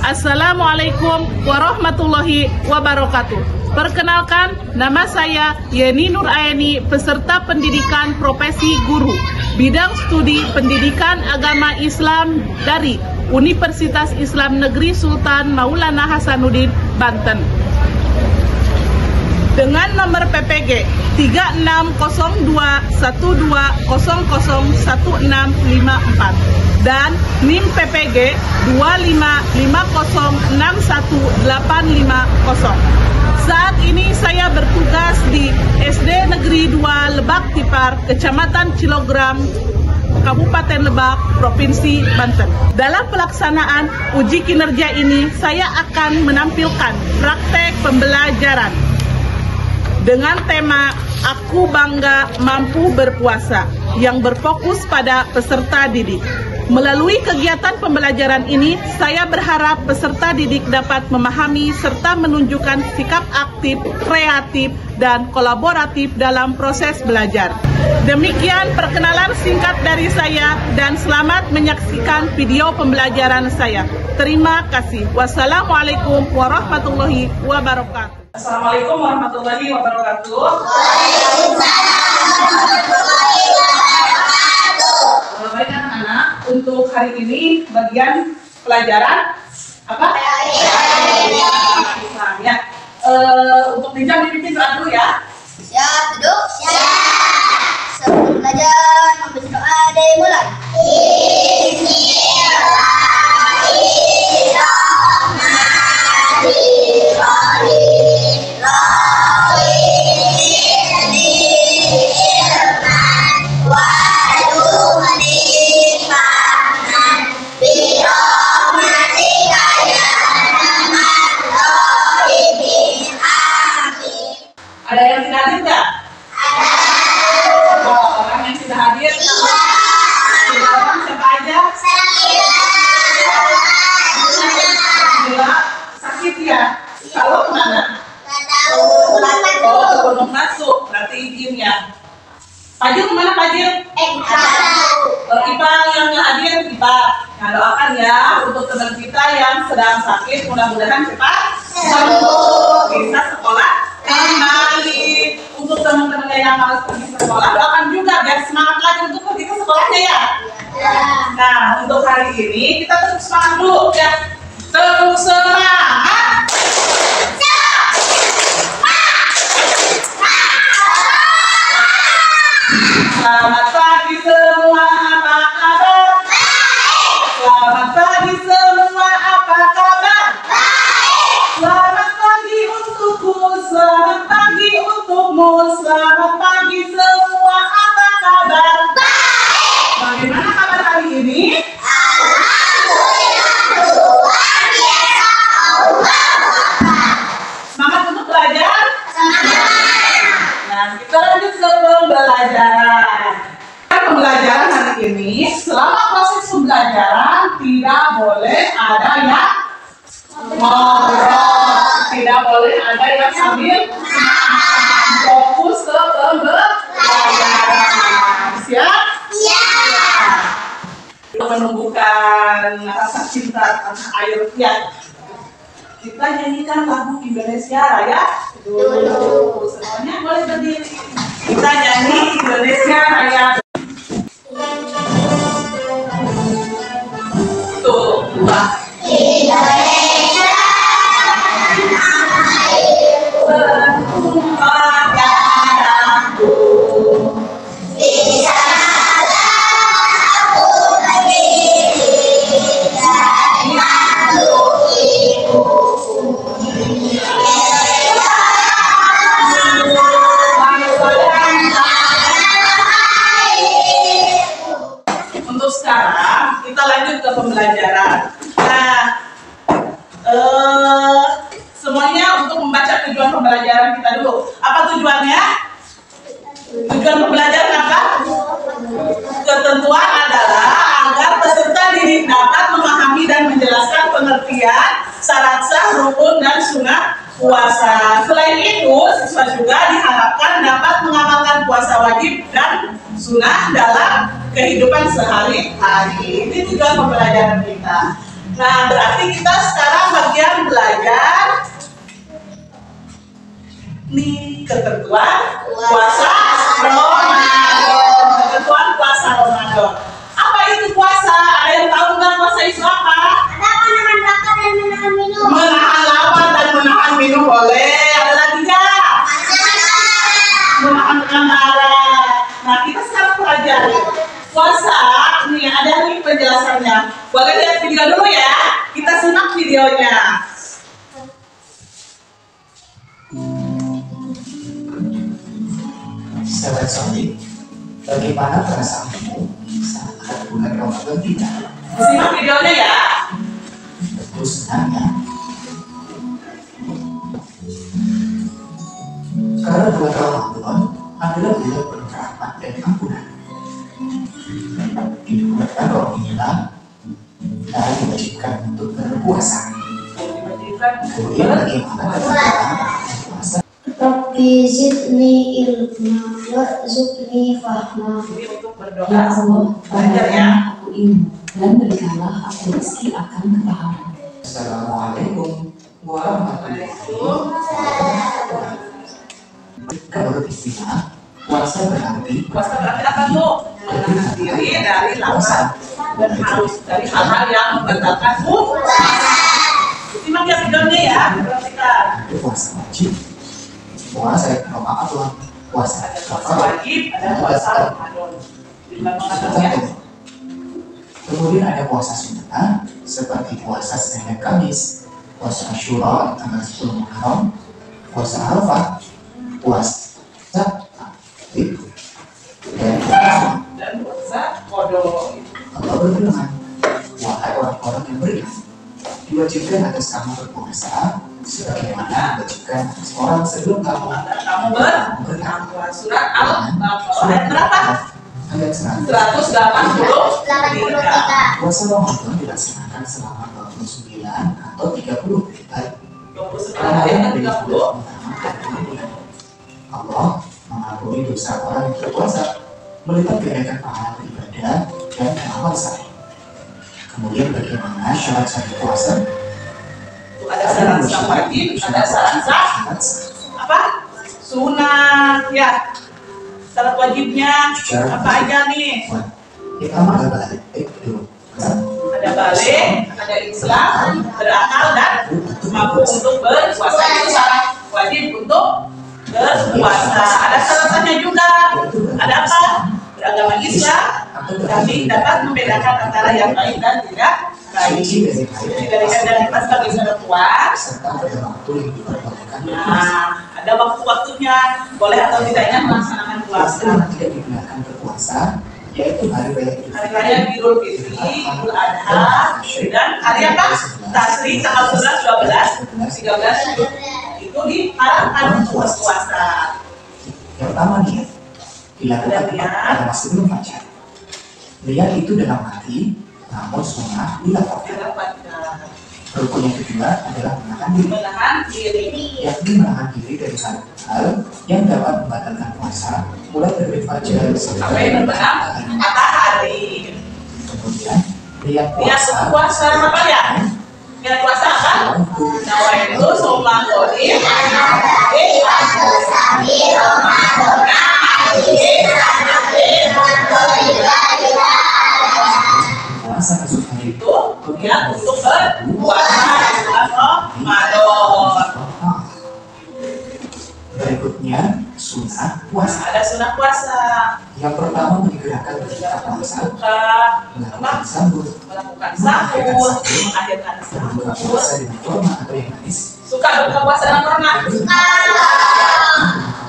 Assalamualaikum warahmatullahi wabarakatuh. Perkenalkan, nama saya Yeni Nur Ayani, peserta pendidikan profesi guru, bidang studi pendidikan agama Islam dari Universitas Islam Negeri Sultan Maulana Hasanuddin, Banten. Dengan nomor PPG 360212001654 dan NIM PPG 2550618550. Saat ini saya bertugas di SD Negeri 2 Lebak Tipar, Kecamatan Cilogram, Kabupaten Lebak, Provinsi Banten. Dalam pelaksanaan uji kinerja ini, saya akan menampilkan praktek pembelajaran dengan tema Aku Bangga Mampu Berpuasa yang berfokus pada peserta didik. Melalui kegiatan pembelajaran ini, saya berharap peserta didik dapat memahami serta menunjukkan sikap aktif, kreatif, dan kolaboratif dalam proses belajar. Demikian perkenalan singkat dari saya dan selamat menyaksikan video pembelajaran saya. Terima kasih. Wassalamualaikum warahmatullahi wabarakatuh. Assalamualaikum warahmatullahi wabarakatuh. Baik anak-anak, untuk hari ini bagian pelajaran apa? Islam ya. Untuk pinjam dipimpin doa dulu ya. Siap, duduk. Siap. Sebelum belajar, membaca doa dimulai. Ada yang tidak hadir nggak? Ada. Orang yang tidak hadir? Siapa aja? Gila, sakit ya? Kalau kemana? Oh, belum masuk, berarti izin ya. Fajil kemana Fajil? Ipa yang hadir, Ipa. Nah, doakan ya untuk teman kita yang sedang sakit, mudah-mudahan cepat sembuh, bisa sekolah kembali. Untuk teman-teman yang harus pergi sekolah, doakan juga biar semangat lagi untuk pergi ke sekolahnya ya. Nah, untuk hari ini kita terus semangat dulu ya. Terus semangat. Selamat pagi semua, apa kabar? Selamat pagi semua, apa kabar? Selamat pagi untukku, selamat pagi untukmu, selamat pagi semua, apa kabar? Bagaimana kabar hari ini? Semangat untuk belajar? Nah, kita lanjut ke pembelajaran. Pembelajaran hari ini, selama proses pembelajaran tidak boleh ada yang ngobrol, tidak boleh ada yang sambil fokus ke pembelajaran. Siap? Siap. Menumbuhkan rasa cinta tanah air ya. Kita nyanyikan lagu Indonesia Raya dulu. Semuanya boleh berdiri. Kita nyanyi Indonesia Raya. Tuh, dua. Indonesia setumpah darahku. Di sana aku berdiri dari makhluk ibu. Untuk sekarang kita lanjut ke pembelajaran. Nah, semuanya untuk membaca tujuan pembelajaran kita dulu. Apa tujuannya? Tujuan pembelajaran apa? Ketentuan adalah agar peserta didik dapat memahami dan menjelaskan pengertian syarat sah, rukun, dan sunnah puasa. Selain itu, siswa juga diharapkan dapat mengamalkan puasa wajib dan sunnah dalam kehidupan sehari-hari. Ini tujuan pembelajaran kita. Nah, berarti kita sekarang bagian belajar nih ketentuan puasa Ramadan. Ketentuan puasa Ramadan. Apa itu puasa? Ada yang tahu nggak puasa itu apa? Ada menahan lapar dan menahan minum. Menahan lapar dan menahan minum boleh. Ada lagi nggak? Menahan marah. Nah, kita sekarang pelajari puasa. Nih ada nih penjelasannya. Boleh lihat video dulu ya. Kita simak videonya. Sahabat Sony, bagaimana perasaanmu saat bulan Ramadan tiba? Simak videonya ya. Tentu senang ya. Karena bulan Ramadan adalah bulan penuh rahmat dan ampunan. Di bulan Ramadan inilah kita diwajibkan untuk berpuasa. Kemudian bagaimana puasa? Rabbi zidni ilma warzuqni fahma. Ini untuk Ya berdoa. Allah, Belajar ya. aku ilmu dan berikanlah aku rezeki akan kepahaman. Assalamualaikum warahmatullahi wabarakatuh. Menurut istilah, puasa berarti Puasa berarti apa tuh? Menahan diri dari lapar dan haus, dari hal-hal yang membatalkan puasa. Simak ya videonya ya. Perhatikan. ada puasa wajib, puasa Ramadan, puasa Ada puasa kafar, wajib, ada puasa Ramadan. Di dalam mengatakannya. kemudian ada puasa sunnah seperti puasa Senin Kamis, puasa Asyura tanggal 10 Muharram, puasa Arafah, puasa Takwib, Dan puasa Qadha. Allah berfirman, wahai orang-orang yang beriman, diwajibkan atas kamu berpuasa sebagaimana diwajibkan atas orang sebelum kamu. Kamu bertakwa. Surat Al-Baqarah ayat berapa? Ayat 100. 183. Puasa Ramadan dilaksanakan selama 29 atau 30 hari. 29 Karena ayat yang ke 30. Allah mengampuni dosa orang yang berpuasa, melipat gandakan pahala ibadah dan amal saleh. Kemudian bagaimana syarat-syarat puasa? Ada syarat wajib, ada syarat apa? Sunat ya. Syarat wajibnya apa aja nih? Pertama ada balik dulu. Ada balik, ada Islam, berakal dan mampu untuk berpuasa. Itu syarat wajib untuk berpuasa. Ada syaratnya juga. Ada apa? Beragama Islam, kami dapat membedakan antara yang baik dan tidak baik. Dijadikan dan dipas sebagai syarat puas. Serta pada waktu yang diperbolehkan. Nah, ada waktu-waktunya, boleh atau tidaknya melaksanakan puasa. Puasa yang tidak digunakan berpuasa, yaitu hari raya Idul Hari raya Idul Fitri, Idul Adha, dan hari apa? Tasrik tanggal 11, 12, 13 itu diharamkan untuk berpuasa. Yang pertama niat dilakukan pada masa belum fajar. Niat itu dalam hati, namun sunnah dilakukan. Dapatkan Rukun yang kedua adalah menahan diri, menahan diri. yakni menahan diri dari hal yang dapat membatalkan puasa, mulai terbit fajar Sampai terbenam matahari. Kemudian niat Niat puasa, puasa apa ya? Niat puasa apa? Nawaitu sholat qodim. puasa esok hari Itu niat untuk berpuasa bulan Ramadan. Berikutnya sunnah puasa. Ada sunah puasa. Yang pertama menyegerakan berbuka puasa, Buka, melakukan sahur, melakukan sahur, mengakhirkan berbuka sahur. puasa dengan kurma atau yang manis, Suka berbuka puasa dengan kurma? berbuka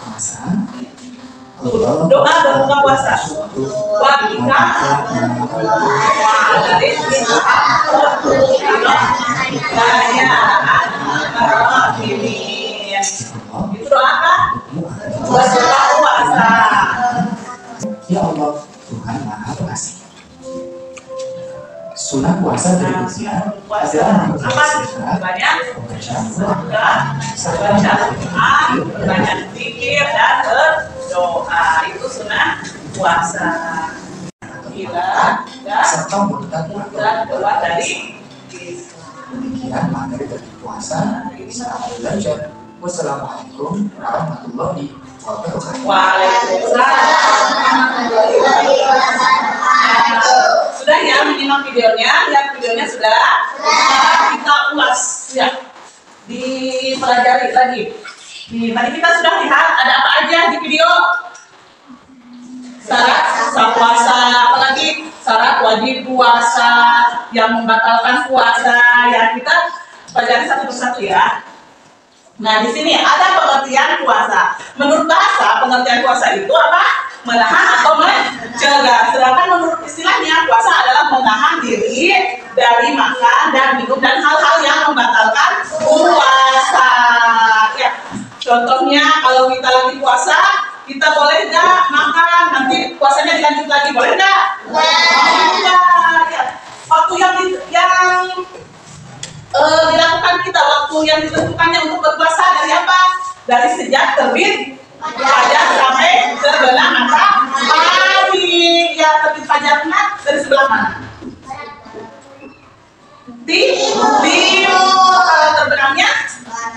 puasa, Doa berbuka puasa. Wah, kita dari itu doa apa? Berbuka puasa. Ya Allah, Tuhan Maha Pengasih. Sunnah puasa berikutnya adalah memperhatikan Banyak pembacaan surga, baca Al-Quran, banyak zikir dan berdoa. Itu sunnah puasa. Bila dan serta murtad keluar dari Islam. Demikian materi dari puasa ini saat belajar. Wassalamualaikum warahmatullahi wabarakatuh. Sudah ya menyimak videonya, lihat videonya sudah. Kita ulas ya, dipelajari lagi. Tadi kita sudah lihat ada apa aja di video. Syarat sah puasa, apalagi syarat wajib puasa, yang membatalkan puasa, ya kita pelajari satu persatu ya. Nah di sini ada pengertian puasa. Menurut bahasa pengertian puasa itu apa? Menahan atau mencegah. Sedangkan menurut istilahnya puasa adalah menahan diri dari makan dan minum dan hal-hal yang membatalkan puasa. Ya, contohnya kalau kita lagi puasa, kita boleh nggak makan, nanti puasanya dilanjut lagi, boleh nggak? Boleh. Ya. Waktu yang dilakukan kita, waktu yang ditentukannya untuk berpuasa dari apa? Dari sejak terbit fajar sampai terbenam matahari. Ya, terbit fajarnya dari sebelah mana? Timur. Kalau terbenamnya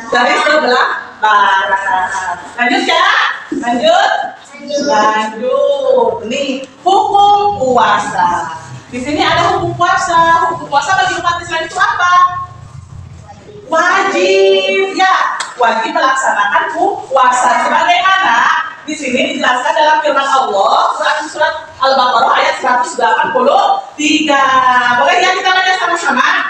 dari sebelah barat. Lanjut ya? Lanjut. Nih, hukum puasa. Di sini ada hukum puasa. Hukum puasa bagi umat Islam itu apa? Wajib ya, wajib melaksanakan puasa. Sebagaimana di sini dijelaskan dalam firman Allah surat Al-Baqarah ayat 183. Boleh ya kita baca sama-sama?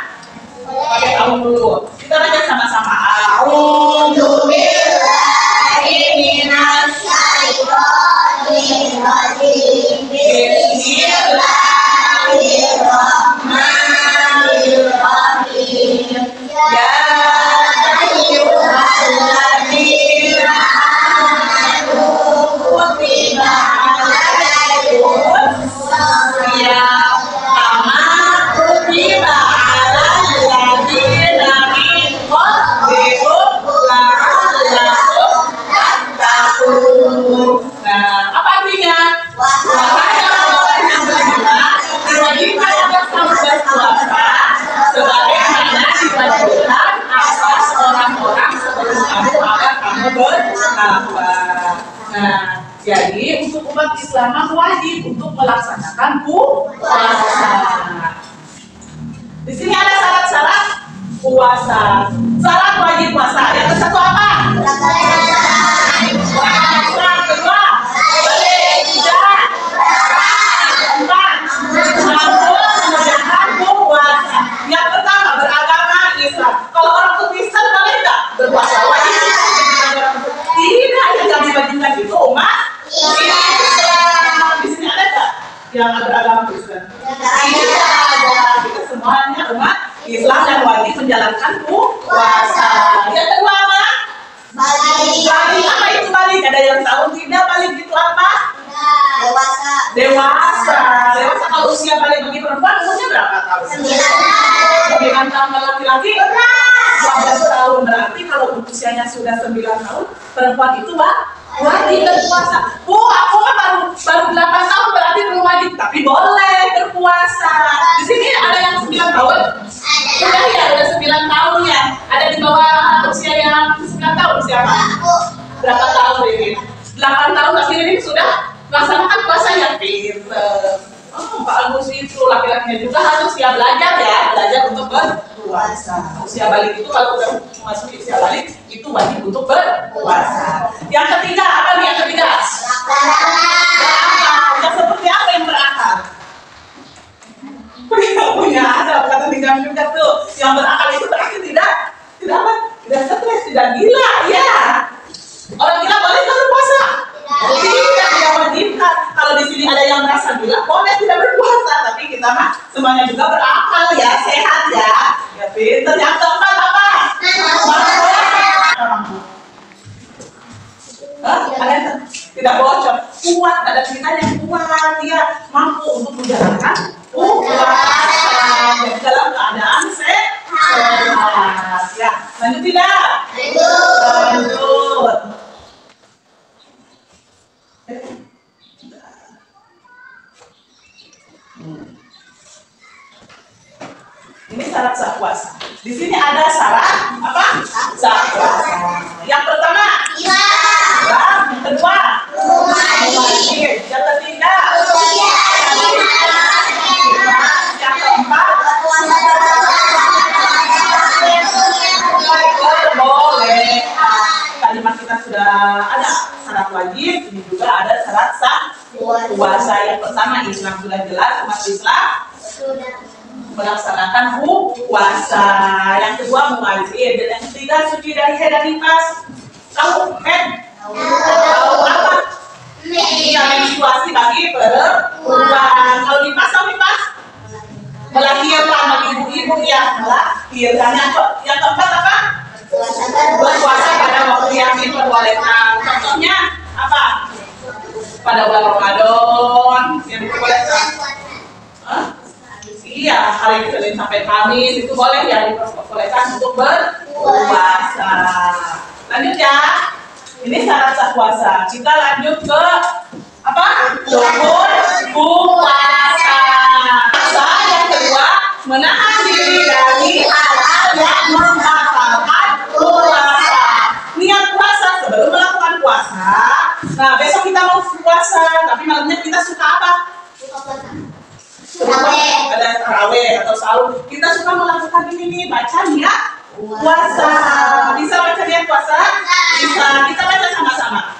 Pakai tahun dulu. Kita baca sama-sama. A'udzu billahi minasy syaithanir rajim. Bismillahirrahmanirrahim. Ya ayyuhalladzina amanu kutiba alaikumus shiyam kama kutiba alal ladzina min qablikum la'allakum tattaqun. Nah, apa artinya? Wahai orang yang beriman, diwajibkan atas kamu berpuasa sebagaimana diwajibkan atas orang-orang sebelum kamu agar kamu bertakwa. Nah, jadi untuk umat Islam wajib untuk melaksanakan puasa. Di sini ada syarat-syarat puasa. Syarat wajib puasa. Yang satu apa? Yang pertama beragama Islam. Kalau orang Kristen boleh nggak berpuasa? Wajib tidak, yang diwajibkan itu umat Islam. Di sini ada nggak yang beragama Kristen? Tidak ada. Kita semuanya umat Islam yang wajib menjalankan puasa. Yang kedua apa? Balik. Apa itu balik? Ada yang tahu tidak balik itu apa? Dewasa. Kalau usia balik bagi perempuan umurnya berapa tahun? 9 tahun. Kalau laki-laki 12 tahun. Berarti kalau usianya sudah 9 tahun, perempuan itu wajib berpuasa. Aku kan baru 8 tahun berarti belum wajib, tapi boleh berpuasa. Di sini ada yang 9 tahun. Sudah ya, udah 9 tahun ya. Ada di bawah usia yang 9 tahun siapa? Berapa tahun ini? 8 tahun tapi ini sudah melaksanakan puasa yang pinter. Pak Agus itu laki-lakinya juga harus ya belajar untuk berpuasa. Usia balik itu kalau udah masuk usia balik itu wajib untuk berpuasa. Yang ketiga apa nih? Yang ketiga berakal. Yang seperti apa yang berakal? Punya ada kata tinggal juga tuh. Yang berakal itu berarti tidak apa? Tidak stres, tidak gila ya. Orang gila boleh nggak berpuasa? Tidak wajibkan. Kalau di sini ada yang merasa gila, boleh tidak berpuasa. Tapi kita mah semuanya juga berakal ya, sehat ya. Ya pinter. Yang keempat apa? Ada yang tidak bocor. Kuat, ada kita yang kuat ya, mampu untuk menjalankan puasa dalam keadaan sehat. Ya, lanjut tidak? Lanjut. Ini syarat sah puasa. Di sini sini ada syarat apa? Sah puasa. Yang pertama, yang kedua, yang ketiga, yang keempat, boleh. Tadi mah kita sudah ada syarat wajib, ini juga ada syarat sah puasa. Yang pertama, Islam sudah jelas, umat Islam melaksanakan puasa. Yang kedua, muadzin. Dan yang ketiga, suci dari haid dan nifas. Tahu haid? Tahu apa? Iya, menstruasi bagi perempuan. Kalau nifas, tahu nifas? Melahirkan bagi ibu-ibu yang melahirkan. Yang keempat apa? Berpuasa pada waktu yang diperbolehkan. Contohnya apa? Pada bulan Ramadan yang diperbolehkan. Iya, hari Senin sampai Kamis itu boleh ya, diperbolehkan untuk berpuasa. Lanjut ya. Ini syarat sah puasa. Kita lanjut ke apa? Rukun puasa. Yang kedua, menahan diri dari hal-hal yang membatalkan puasa. Niat puasa sebelum melakukan puasa. Nah, besok kita mau puasa, tapi malamnya kita suka apa? Ada taraweh atau sahur. Kita suka melakukan ini nih, baca niat puasa. Bisa baca niat puasa? Bisa. Kita baca sama-sama.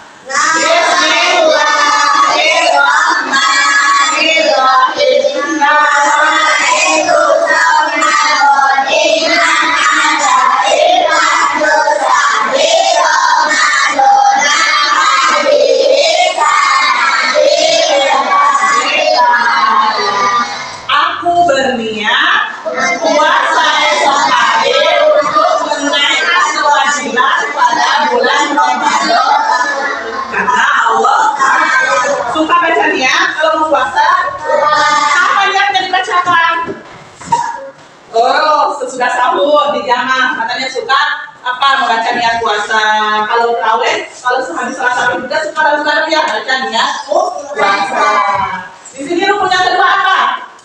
Puasa esok hari untuk menaikkan kewajiban pada bulan Ramadan. Karena Allah suka baca niat kalau mau puasa. Apa niatnya dibacakan? Oh, sesudah sahur di jamaah katanya suka apa membaca niat puasa. Kalau tarawih, kalau sehabis sholat tarawih juga suka dalam ya baca niat puasa. Di sini rukun yang kedua apa?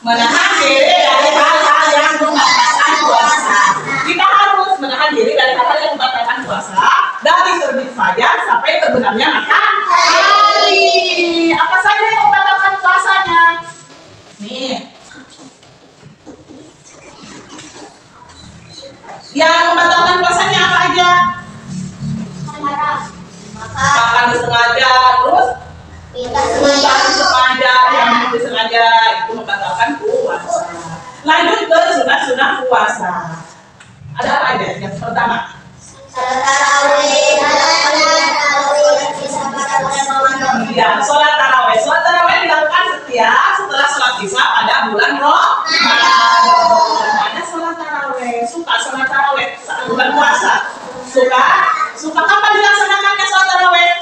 Menahan diri dari hal-hal yang membatalkan puasa. Kita harus menahan diri dari hal-hal yang membatalkan puasa dari terbit fajar sampai terbenamnya matahari. Apa saja yang membatalkan puasanya? Nih. Yang membatalkan puasanya apa aja? Makan disengaja, terus sengaja, yang disengaja itu membatalkan puasa. Lanjut ke sunah-sunah puasa. Ada apa aja? Yang pertama, ya, sholat taraweh. Sholat taraweh dilakukan setiap setelah sholat isya pada bulan Ramadan. Ada sholat taraweh. Suka sholat taraweh saat bulan puasa. Suka kapan dilaksanakannya sholat taraweh?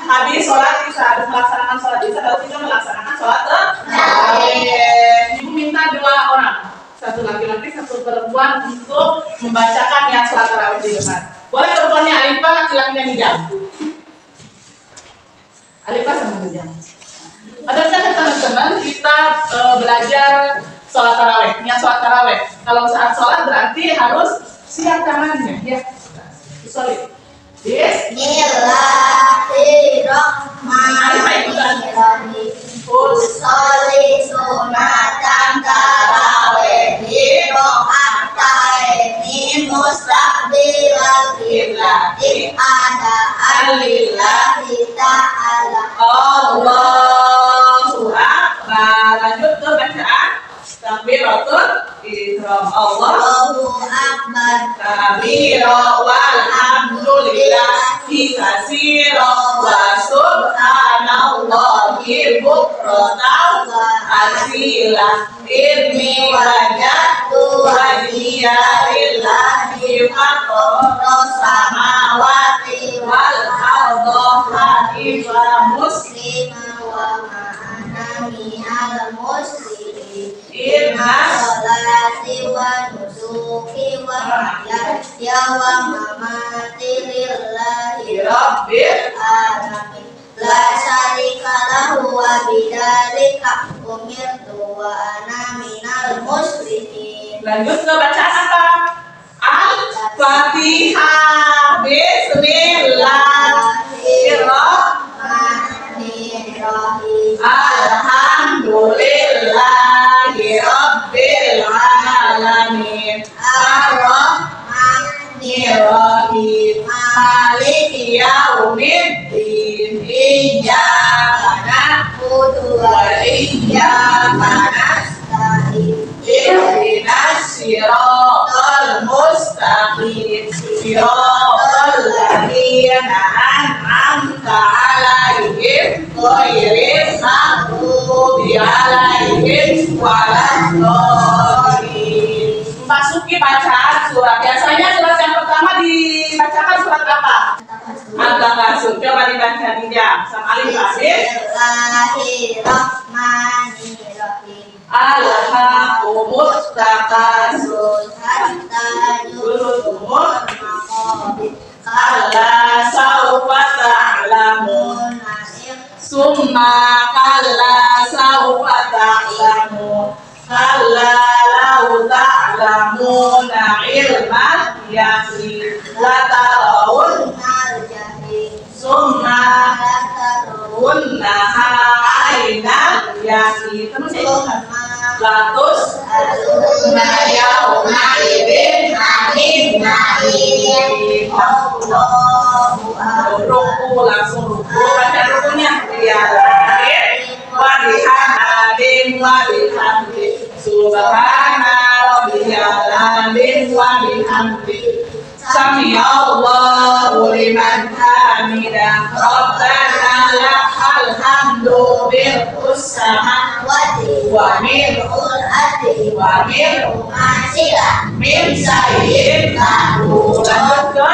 Habis sholat isya, habis melaksanakan sholat isya, lalu kita melaksanakan sholat tarawih. Ibu minta 2 orang, satu laki-laki, satu perempuan untuk membacakan niat sholat tarawih di depan. Boleh perempuannya Alifah, laki-lakinya Nijam. Alifah sama Nijam. Ada teman-teman kita belajar sholat tarawih, niat sholat tarawih. Kalau saat sholat berarti harus siap tangannya, ya. Sorry. Bismillahirrahmanirrahim. Usolli sunatan tarawih di rakaataini mustaqbilal qiblati ada alillahi ta'ala. Allahu Akbar. Lanjut ke bacaan takbiratul ihram. Allahu Akbar. kabira walhamdulillahi katsira wa subhanallahi bukratan asila. Inni wajadtu wajhiya lillahi fatrus samawati wal ardi hanifan musliman Wa ma'ana minal muslimin. Inna Sholati wa nusuki wa mahyaya wa mamati lillahi Rabbil alamin. La syarika lahu wa bidzalika umirtu wa ana minal muslimin. Lanjut ke bacaan apa? Maliki yaumiddin. Iyyaka na'budu wa iyyaka nasta'in. Ihdinas siratal mustaqim. Siratal ladzina an'amta 'alaihim ghairil maghdubi 'alaihim waladdallin. Masuki bacaan surat. Biasanya surat yang pertama dibacakan surat apa? Al-Takasur. Coba dibaca Dinda. Sama Alif Asif. Bismillahirrahmanirrahim. Alhaqumut takasur. Zulutumut. Kalla sawfa ta'lamun. Summa kalla sawfa ta'lamun. Kalla lau ta'lamuna ilman yaqin latarawunnal jahim. Summa latarawunnaha ainal yaqin. Terus latus aluna yauma idzin anin na'im. Allahu akbar. Ruku langsung ruku. Baca rukunya ya. Wadihamdin wadihamdin subhana rabbiyal azim wa bihamdi sami'allahu liman hamidah rabbana lakal hamdu bil samawati wa mil'ul ardi wa mil'u ma syi'a min syai'in ba'du. Lanjut ke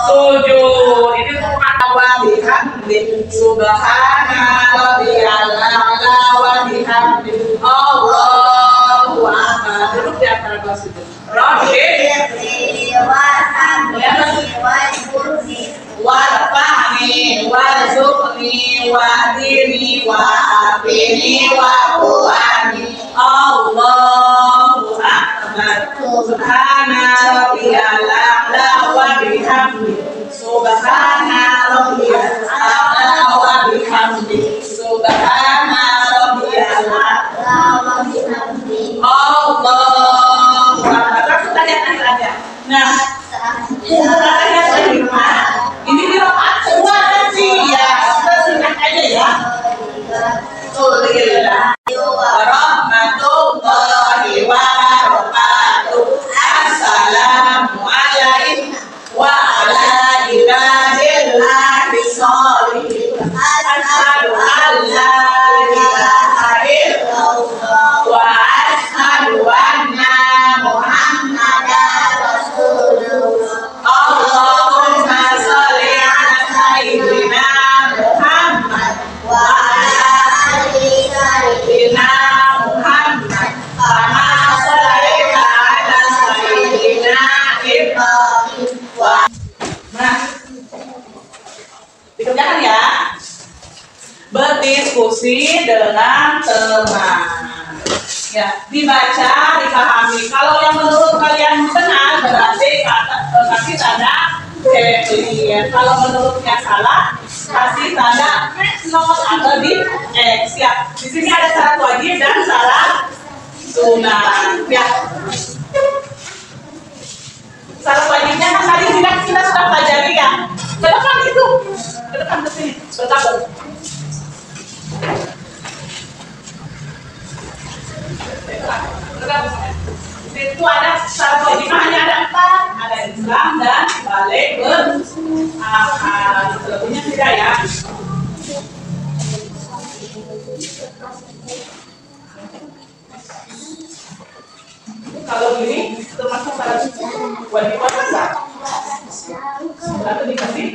sujud. Ini kata wa bihamdi subhana rabbiyal a'la wa bihamdi Allahu akbar. Duduk di antara dua sujud. Rabbi warhamni wajburni warfa'ni warzuqni wahdini wa'afini wa'fu'ani Allahu akbar. Subhana rabbiyal a'la wa bihamdi subhana rabbiyal a'la wa bihamdi subhana rabbiyal a'la wa bihamdi Allahu akbar. Langsung tanya aja. Nah, ini di rakaat kedua kan sih ya, kita singkat aja ya. Alhamdulillah warahmatullahi wabarakatuh. Assalamu alaikum wa ala ibadillahi sholihin. Asyhadu an la ilaha illallah wa asyhadu anna Muhammadan rasulullah. Allahumma sholli ala sayyidina Muhammad wa ala ali sayyidina Muhammad kama shallaita ala sayyidina Ibrahim wa. Nah, dikerjakan ya. Berdiskusi dengan teman. Ya, dibaca, dipahami. Kalau yang menurut kalian benar berarti kasih tanda clear. Kalau menurutnya salah, kasih tanda not atau di X. Ya, di sini ada syarat wajib dan syarat sunat. Ya, syarat wajibnya kan tadi kita sudah pelajari ya. Ke depan itu, ke depan ke sini, bergabung. Itu ada syarat wajib hanya ada 4, ada Islam dan balik berakal. Selebihnya tidak ya. Kalau ini termasuk syarat wajib puasa. Lalu dikasih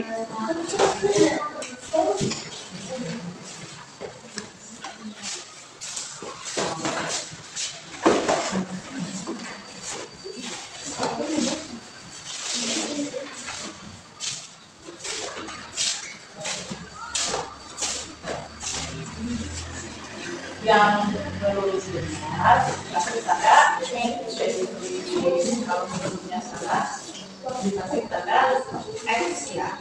yang menulis benar, kasih tanda spesifik. Kalau menurutnya salah, dikasih tanda X ya.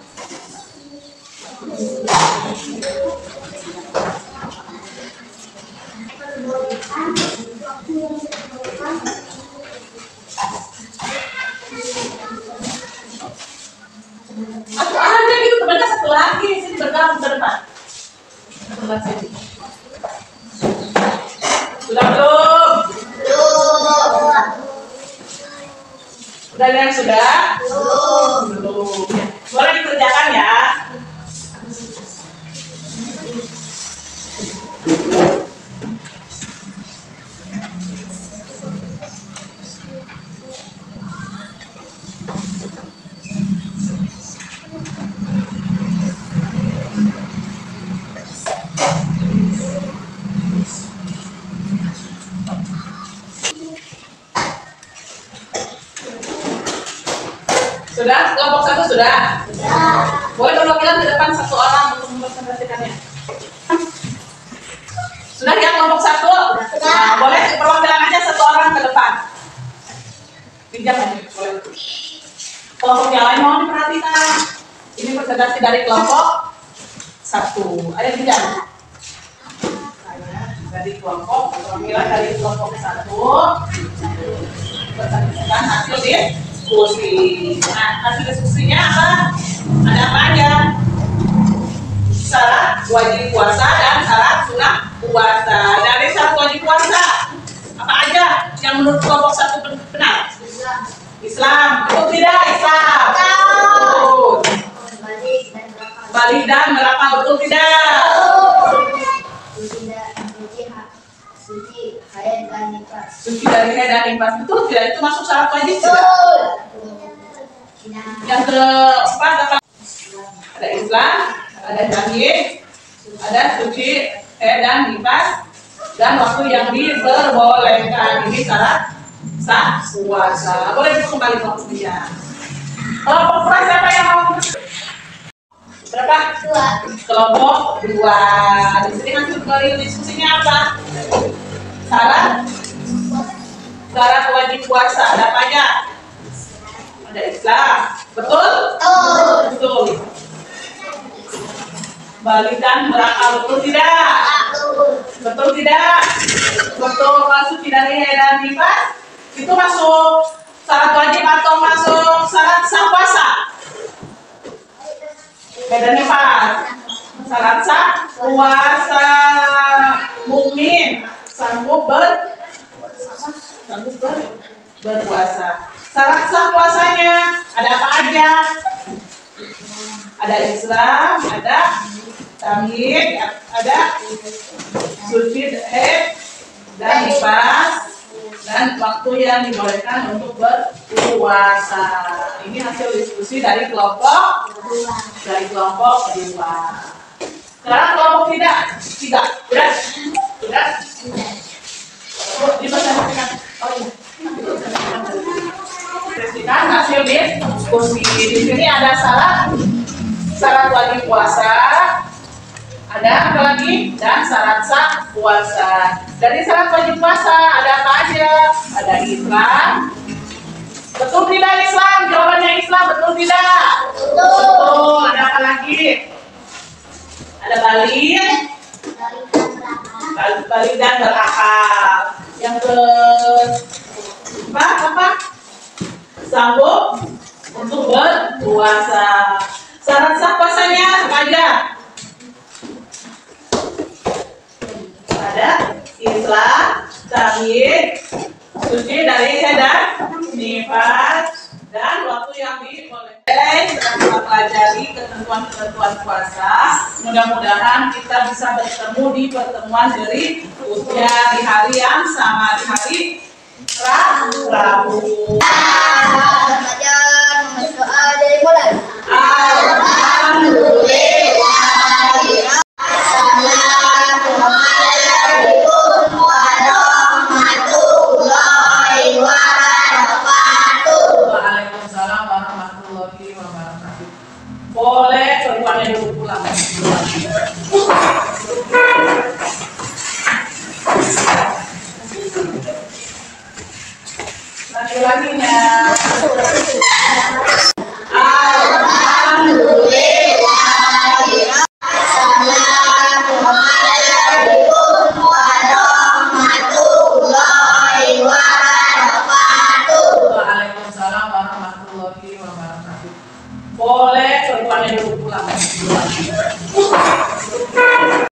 lagi sini bergabung ke depan. Sebelah sini. Sudah belum? Sudah yang sudah? Belum. Boleh dikerjakan ya. Sudah? Kelompok satu sudah? Boleh perwakilan ke depan satu orang untuk mempresentasikannya. Sudah ya kelompok satu? Nah, boleh perwakilan aja satu orang ke depan. Pinjam aja, boleh. Kelompok yang lain mohon diperhatikan. Ini presentasi dari kelompok satu. Ayo pinjam. Dari kelompok, perwakilan dari kelompok satu. Presentasikan hasil diskusi. Nah, hasil diskusinya apa? Ada apa aja? Syarat wajib puasa dan syarat sunah puasa. Dari syarat wajib puasa, apa aja yang menurut kelompok satu benar? Islam. Betul tidak? Islam. Betul. Balik dan berakal. Betul tidak? Suci dari haid dan nifas. Betul tidak? Itu masuk syarat wajib tidak? Yang keempat ada Islam, ada jahil, ada suci haid dan nifas, dan waktu yang diperbolehkan. Ini syarat sah puasa. Boleh kembali waktunya. Kelompok puasa siapa yang mau? Berapa? Kelompok 2. Di sini hasil dari diskusinya apa? Syarat wajib puasa ada apa aja? Ada Islam, betul? Betul. Balik dan berakal, betul tidak? Betul tidak? Betul. Masuk tidak dari dan nifas itu masuk syarat wajib atau masuk syarat sah puasa? Beda nifas. Syarat sah puasa mukmin sanggup berpuasa. Syarat sah puasanya ada apa aja? Ada Islam, ada tamyiz, ada suci haid dan nifas, dan waktu yang dibolehkan untuk berpuasa. Ini hasil diskusi dari kelompok 2. Sekarang kelompok 3. Sudah? Dipresentasikan. Oh iya. Presentasikan hasil diskusi. Di sini ada syarat wajib puasa, ada apa lagi? Dan syarat sah puasa. Dari syarat wajib puasa ada apa aja? Ada Islam. Betul tidak Islam? Jawabannya Islam, betul tidak? Betul. Ada apa lagi? Ada balik dan berakal. Yang keempat apa? Sanggup untuk berpuasa. Syarat sah puasanya apa aja? Ada Islam, tamyiz, suci dari haid dan nifas, dan waktu yang dibolehkan. Setelah kita pelajari ketentuan-ketentuan puasa, mudah-mudahan kita bisa bertemu di pertemuan berikutnya di hari yang sama, di hari Rabu. Boleh keluarnya dulu pulang. Lagi-laginya. Boleh perempuannya dulu pulang.